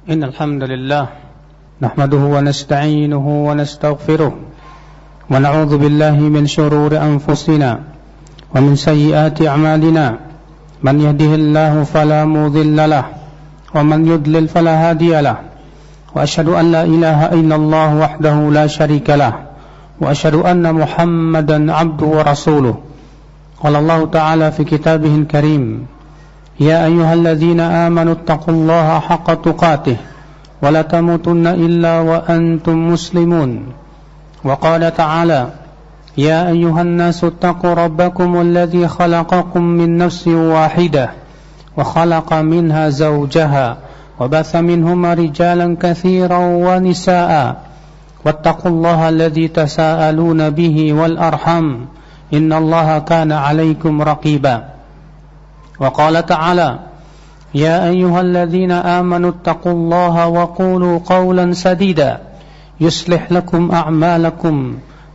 إن الحمد لله نحمده ونستعينه ونستغفره ونعوذ بالله من شرور أنفسنا ومن سيئات أعمالنا من يهده الله فلا مضل له ومن يضلل فلا هادي له وأشهد أن لا إله إلا الله وحده لا شريك له وأشهد أن محمدا عبده ورسوله قال الله تعالى في كتابه الكريم يا أيها الذين آمنوا اتقوا الله حق تقاته ولا تموتن إلا وأنتم مسلمون وقال تعالى يا أيها الناس اتقوا ربكم الذي خلقكم من نفس واحدة وخلق منها زوجها وبث منهما رجالا كثيرا ونساء واتقوا الله الذي تساءلون به والأرحم إن الله كان عليكم رقيبا وقال تعالى يا أيها الذين آمنوا اتقوا الله وقولوا قولا سديدا يصلح لكم أعمالكم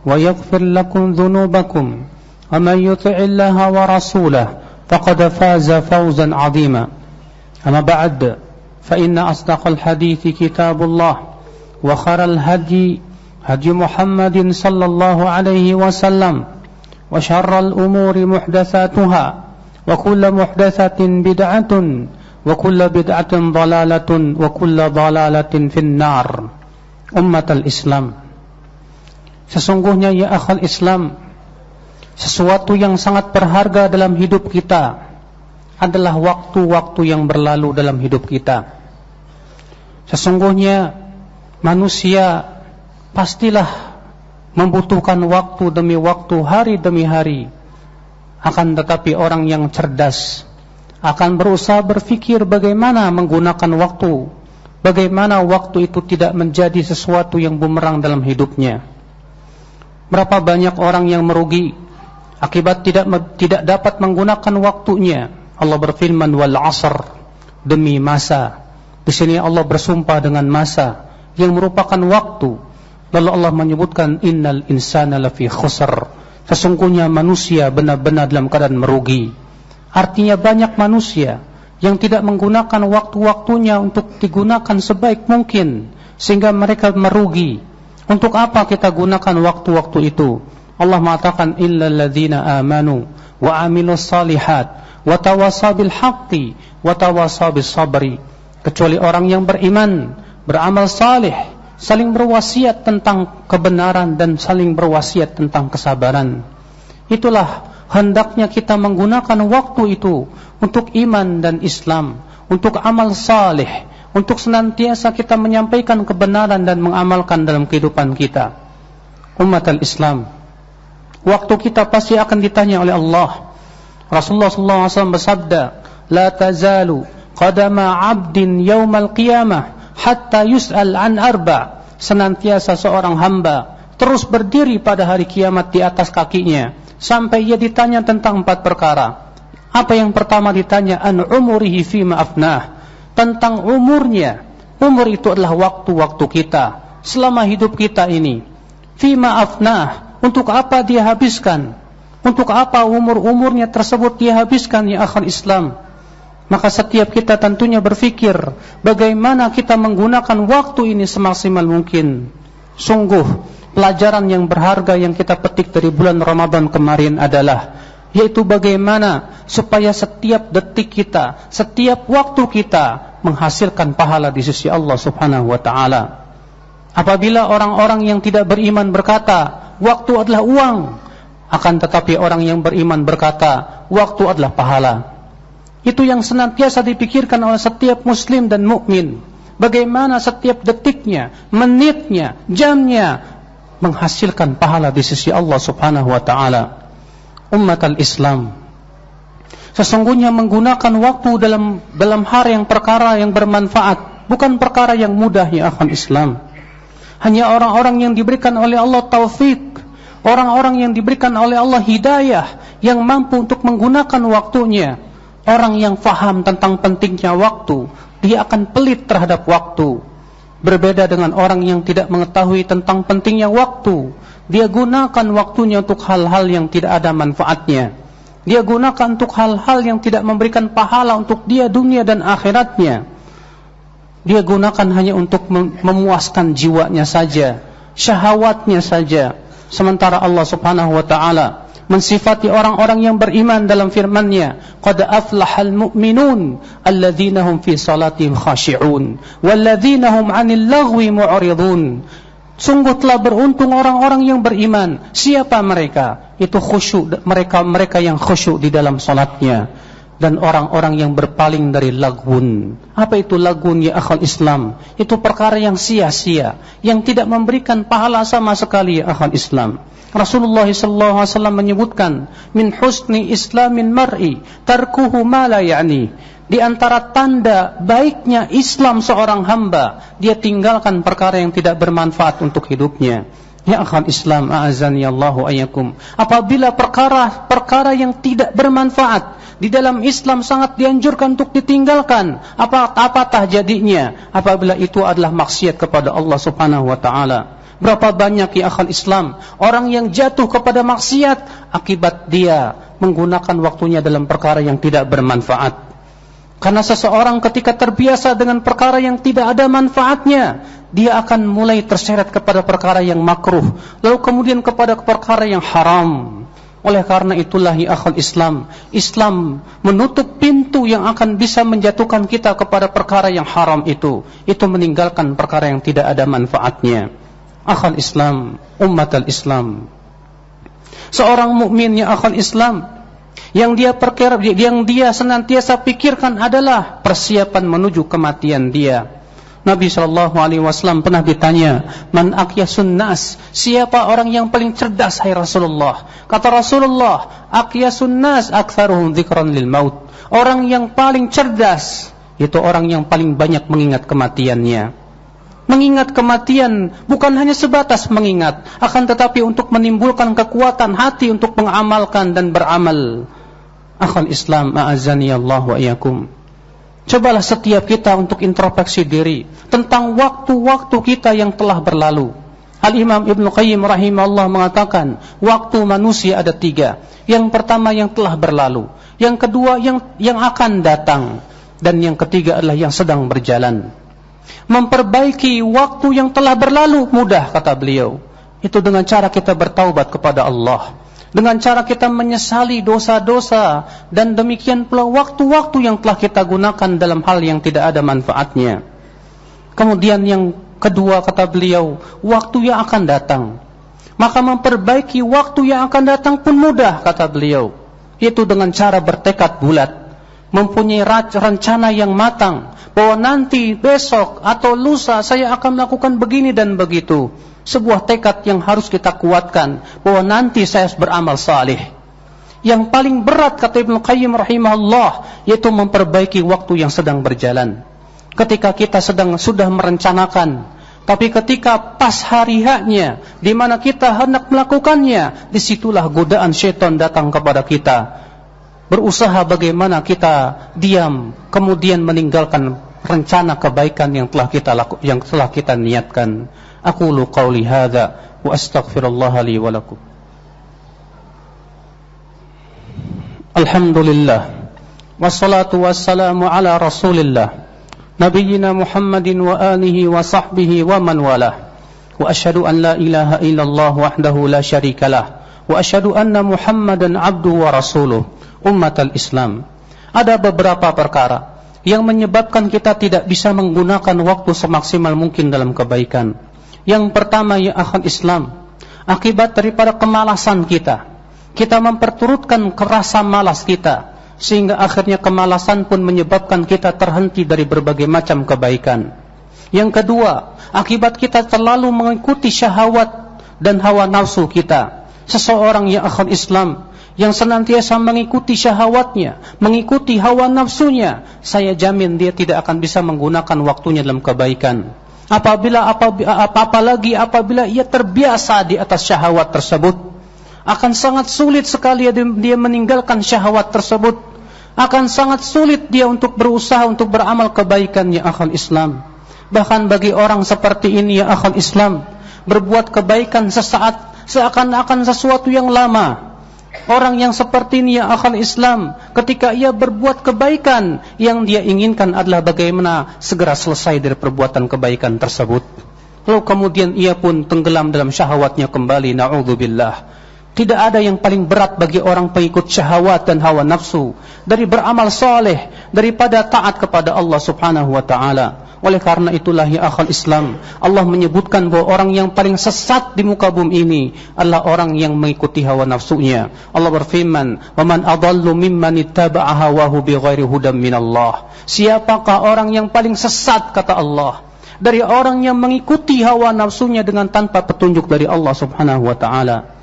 ويغفر لكم ذنوبكم ومن يطع الله ورسوله فقد فاز فوزا عظيما أما بعد فإن أصدق الحديث كتاب الله وخير الهدي هدي محمد صلى الله عليه وسلم وشر الأمور محدثاتها وكل محدثة بدعة وكل بدعة ضلالة وكل ضلالة في النار أمة الإسلام. Sesungguhnya ya akhal Islam, sesuatu yang sangat berharga dalam hidup kita adalah waktu-waktu yang berlalu dalam hidup kita. Sesungguhnya manusia pastilah membutuhkan waktu demi waktu, hari demi hari. Akan tetapi orang yang cerdas akan berusaha berpikir bagaimana menggunakan waktu, bagaimana waktu itu tidak menjadi sesuatu yang bumerang dalam hidupnya. Berapa banyak orang yang merugi akibat tidak dapat menggunakan waktunya. Allah berfirman wal 'asr, demi masa. Di sini Allah bersumpah dengan masa yang merupakan waktu. Lalu Allah menyebutkan innal insana lafi khusr, sesungguhnya manusia benar-benar dalam keadaan merugi. Artinya banyak manusia yang tidak menggunakan waktu-waktunya untuk digunakan sebaik mungkin, sehingga mereka merugi. Untuk apa kita gunakan waktu-waktu itu? Allah mengatakan illal ladzina amanu wa amilus salihat wa tawassaw bil haqqi wa tawassaw bis sabri. Kecuali orang yang beriman, beramal salih, saling berwasiat tentang kebenaran dan saling berwasiat tentang kesabaran. Itulah hendaknya kita menggunakan waktu itu untuk iman dan Islam, untuk amal salih, untuk senantiasa kita menyampaikan kebenaran dan mengamalkan dalam kehidupan kita. Umat al-Islam, waktu kita pasti akan ditanya oleh Allah. Rasulullah SAW bersabda, la tazalu qadama 'abdin yaumal qiyamah hatta yus'al an arba. Senantiasa seorang hamba terus berdiri pada hari kiamat di atas kakinya sampai ia ditanya tentang 4 perkara. Apa yang pertama ditanya? An umurihi fima afnah, tentang umurnya. Umur itu adalah waktu-waktu kita selama hidup kita ini. Fima afnah, untuk apa dia habiskan? Untuk apa umur-umurnya tersebut dia habiskan ya akhal Islam? Maka setiap kita tentunya berpikir bagaimana kita menggunakan waktu ini semaksimal mungkin. Sungguh pelajaran yang berharga yang kita petik dari bulan Ramadan kemarin adalah yaitu bagaimana supaya setiap detik kita, setiap waktu kita menghasilkan pahala di sisi Allah Subhanahu wa taala. Apabila orang-orang yang tidak beriman berkata waktu adalah uang, akan tetapi orang yang beriman berkata waktu adalah pahala. Itu yang senantiasa dipikirkan oleh setiap muslim dan mukmin. Bagaimana setiap detiknya, menitnya, jamnya menghasilkan pahala di sisi Allah Subhanahu wa taala. Umat al-Islam, sesungguhnya menggunakan waktu dalam hal yang perkara yang bermanfaat bukan perkara yang mudah ya akhwan Islam. Hanya orang-orang yang diberikan oleh Allah taufik, orang-orang yang diberikan oleh Allah hidayah yang mampu untuk menggunakan waktunya. Orang yang faham tentang pentingnya waktu, dia akan pelit terhadap waktu. Berbeda dengan orang yang tidak mengetahui tentang pentingnya waktu. Dia gunakan waktunya untuk hal-hal yang tidak ada manfaatnya. Dia gunakan untuk hal-hal yang tidak memberikan pahala untuk dia dunia dan akhiratnya. dia gunakan hanya untuk memuaskan jiwanya saja, syahwatnya saja. Sementara Allah Subhanahu wa taala mensifati orang-orang yang beriman dalam firman-Nya, qad aflahal mu'minun alladzina hum fi salatihim khashi'un walladzina hum 'anil laghwi mu'ridun. Sungguh telah beruntung orang-orang yang beriman. Siapa mereka? Itu khusyuk, mereka yang khusyuk di dalam salatnya, dan orang-orang yang berpaling dari lagwun. Apa itu lagwun ya akhal Islam? Itu perkara yang sia-sia, yang tidak memberikan pahala sama sekali ya akhal Islam. Rasulullah SAW menyebutkan, min husni islamin mar'i tarkuhu ma la ya'ni. Di antara tanda baiknya Islam seorang hamba, dia tinggalkan perkara yang tidak bermanfaat untuk hidupnya. Ya akhal Islam, a'azani Allahu ayyakum. Apabila perkara yang tidak bermanfaat di dalam Islam sangat dianjurkan untuk ditinggalkan, apatah jadinya apabila itu adalah maksiat kepada Allah Subhanahu wa taala. Berapa banyak ya akhal Islam orang yang jatuh kepada maksiat akibat dia menggunakan waktunya dalam perkara yang tidak bermanfaat. Karena seseorang ketika terbiasa dengan perkara yang tidak ada manfaatnya, dia akan mulai terseret kepada perkara yang makruh, lalu kemudian kepada perkara yang haram. Oleh karena itulah ya akhal Islam, Islam menutup pintu yang akan bisa menjatuhkan kita kepada perkara yang haram itu meninggalkan perkara yang tidak ada manfaatnya. Akhal Islam, ummatal Islam, seorang mukmin ya akhal Islam, yang dia senantiasa pikirkan adalah persiapan menuju kematian dia. Nabi SAW pernah ditanya, man aqyasun nas, siapa orang yang paling cerdas hai Rasulullah? Kata Rasulullah, aqyasun nas aktsaruhum dzikran lil maut. Orang yang paling cerdas itu orang yang paling banyak mengingat kematiannya. Mengingat kematian bukan hanya sebatas mengingat, akan tetapi untuk menimbulkan kekuatan hati untuk mengamalkan dan beramal. Akhal Islam, a'azani Allah wa iyyakum. Cobalah setiap kita untuk introspeksi diri tentang waktu-waktu kita yang telah berlalu. Al-Imam Ibnu Qayyim rahimahullah mengatakan, waktu manusia ada 3. Yang pertama yang telah berlalu, yang kedua yang akan datang, dan yang ketiga adalah yang sedang berjalan. Memperbaiki waktu yang telah berlalu mudah, kata beliau. Itu dengan cara kita bertaubat kepada Allah, dengan cara kita menyesali dosa-dosa, dan demikian pula waktu-waktu yang telah kita gunakan dalam hal yang tidak ada manfaatnya. Kemudian yang kedua, kata beliau, waktu yang akan datang. Maka memperbaiki waktu yang akan datang pun mudah, kata beliau. Itu dengan cara bertekad bulat, mempunyai rencana yang matang, bahwa nanti, besok, atau lusa saya akan melakukan begini dan begitu. Sebuah tekad yang harus kita kuatkan, bahwa nanti saya harus beramal salih. Yang paling berat, kata Ibnu Qayyim rahimahullah, yaitu memperbaiki waktu yang sedang berjalan. Ketika kita sudah merencanakan, tapi ketika pas hari haknya, di mana kita hendak melakukannya, disitulah godaan syaitan datang kepada kita. Berusaha bagaimana kita diam, kemudian meninggalkan rencana kebaikan yang telah kita niatkan. Aqulu qawli hadza wa astaghfirullah li wa lakum. Alhamdulillah, wassalatu wassalamu ala Rasulillah, nabiyyina Muhammadin wa alihi wa sahbihi wa man walah. Wa asyhadu an la ilaha illallah wahdahu la syarikalah, wa asyhadu anna Muhammadan abduhu wa rasuluh. Ummatal Islam, ada beberapa perkara yang menyebabkan kita tidak bisa menggunakan waktu semaksimal mungkin dalam kebaikan. Yang pertama ya akhal Islam, akibat daripada kemalasan kita memperturutkan rasa malas kita, sehingga akhirnya kemalasan pun menyebabkan kita terhenti dari berbagai macam kebaikan. Yang kedua, akibat kita terlalu mengikuti syahwat dan hawa nafsu kita. Seseorang ya akhal Islam yang senantiasa mengikuti syahwatnya, mengikuti hawa nafsunya, saya jamin dia tidak akan bisa menggunakan waktunya dalam kebaikan. Apalagi apabila ia terbiasa di atas syahwat tersebut, akan sangat sulit sekali dia meninggalkan syahwat tersebut. Akan sangat sulit dia untuk berusaha untuk beramal kebaikan ya akhal Islam. Bahkan bagi orang seperti ini ya akhal Islam, berbuat kebaikan sesaat seakan-akan sesuatu yang lama. Orang yang seperti ini ya akhal Islam, ketika ia berbuat kebaikan, yang dia inginkan adalah bagaimana segera selesai dari perbuatan kebaikan tersebut. Lalu kemudian ia pun tenggelam dalam syahwatnya kembali, na'udzubillah. Tidak ada yang paling berat bagi orang pengikut syahwat dan hawa nafsu dari beramal soleh daripada taat kepada Allah subhanahu wa ta'ala. Oleh karena itulah ya akhal Islam, Allah menyebutkan bahwa orang yang paling sesat di muka bumi ini adalah orang yang mengikuti hawa nafsunya. Allah berfirman, "Waman adallu mimman ittaba'a hawahu bighairi hudam minallah." Siapakah orang yang paling sesat, kata Allah, dari orang yang mengikuti hawa nafsunya dengan tanpa petunjuk dari Allah subhanahu wa ta'ala.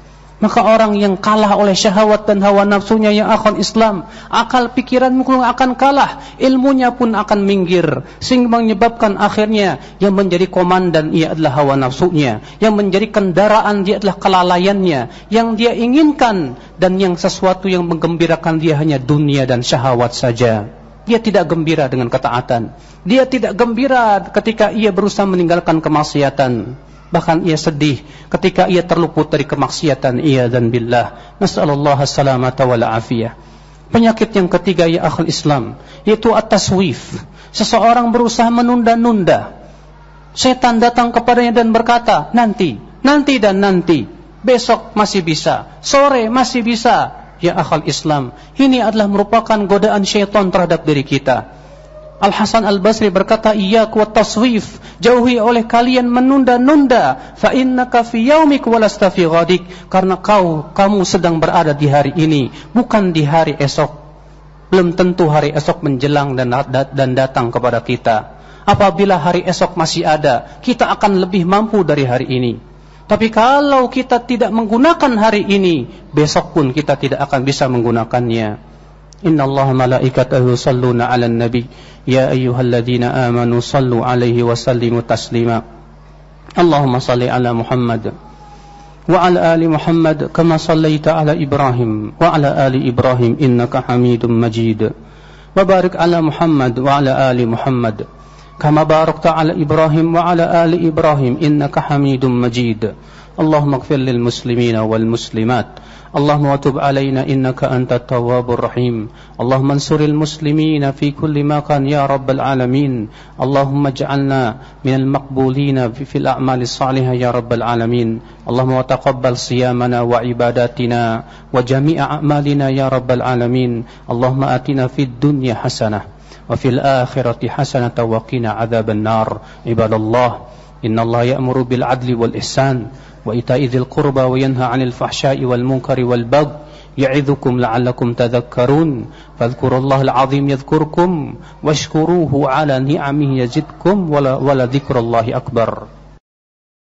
Maka orang yang kalah oleh syahwat dan hawa nafsunya yang akhal Islam, akal pikiranmu akan kalah, ilmunya pun akan minggir, sehingga menyebabkan akhirnya yang menjadi komandan ia adalah hawa nafsunya, yang menjadi kendaraan dia adalah kelalaiannya, yang dia inginkan dan yang sesuatu yang menggembirakan dia hanya dunia dan syahwat saja. Dia tidak gembira dengan ketaatan, dia tidak gembira ketika ia berusaha meninggalkan kemaksiatan. Bahkan ia sedih ketika ia terluput dari kemaksiatan ia dan billah. Nas'alullah as-salamata wal afiyah. Penyakit yang ketiga ya akhul Islam, yaitu at-taswif. Seseorang berusaha menunda-nunda. Setan datang kepadanya dan berkata, nanti dan nanti. Besok masih bisa, sore masih bisa. Ya akhul Islam, ini adalah merupakan godaan syaitan terhadap diri kita. Al-Hasan Al-Basri berkata, iyyaku wat-taswif, jauhi oleh kalian menunda-nunda, fa innaka fi yaumik wa lasta fi ghadik, karena kamu sedang berada di hari ini, bukan di hari esok. Belum tentu hari esok menjelang dan datang kepada kita. Apabila hari esok masih ada, kita akan lebih mampu dari hari ini. Tapi kalau kita tidak menggunakan hari ini, besok pun kita tidak akan bisa menggunakannya. Inna Allah malaikatahu yusalluna 'alan nabi ya ayyuhalladzina amanu sallu 'alaihi wa sallimu taslima. Allahumma salli 'ala Muhammad wa 'ala ali Muhammad kama sallaita 'ala Ibrahim wa 'ala ali Ibrahim innaka Hamidum Majid. Wa barik 'ala Muhammad wa 'ala ali Muhammad kama barakta 'ala Ibrahim wa 'ala ali Ibrahim innaka Hamidum Majid. Allahumma ighfir lil muslimina wal muslimat. Allahumma tub alaina innaka antat tawwabur rahim. Allahumma ansuril muslimina fi kulli makan ya rabbal alamin. Allahumma ij'alna minal maqbulina fil a'malis salihah ya rabbal alamin. Allahumma taqabbal siyamana wa ibadatina wa jami'a a'malina ya rabbal alamin. Allahumma atina fid dunya hasanah wa fil akhirati hasanah wa qina adzaban nar. Ibadallah, innallaha ya'muru bil adli wal ihsan وإيتاء ذي القربى وينهى عن الفحشاء والمنكر والبغي يعظكم لعلكم تذكرون فاذكروا الله العظيم يذكركم واشكروه على نعمه يزدكم ولذكر الله أكبر.